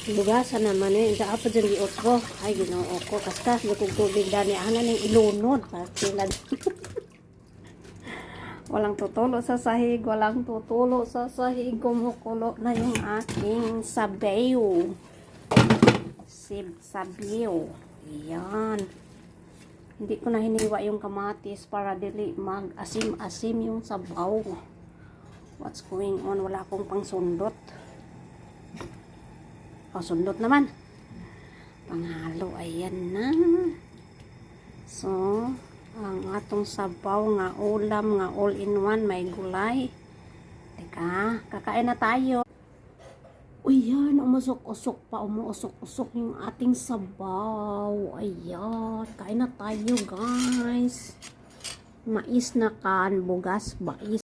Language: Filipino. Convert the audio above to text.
Bugasan naman eh. Sa apa dyan giot ko. Ay, ginoo ko. Kaskas, lukog tubig dani. Ana ng ilunod. Sila. Walang tutulo sa sahig. Walang tutulo sa sahig. Kumukulo na yung aking sabaw. Sabaw. Ayan. Hindi ko na hiniwa yung kamatis para dili mag-asim-asim yung sabaw. What's going on? Wala akong pangsundot. O, sundot naman. Panghalo. Ayan na. So, ang atong sabaw nga ulam, nga all-in-one, may gulay. Teka, kakain na tayo. Uy, yan. Umusok-usok pa. Umuusok-usok yung ating sabaw. Ayan. Kain na tayo, guys. Mais na kan. Bugas, bais.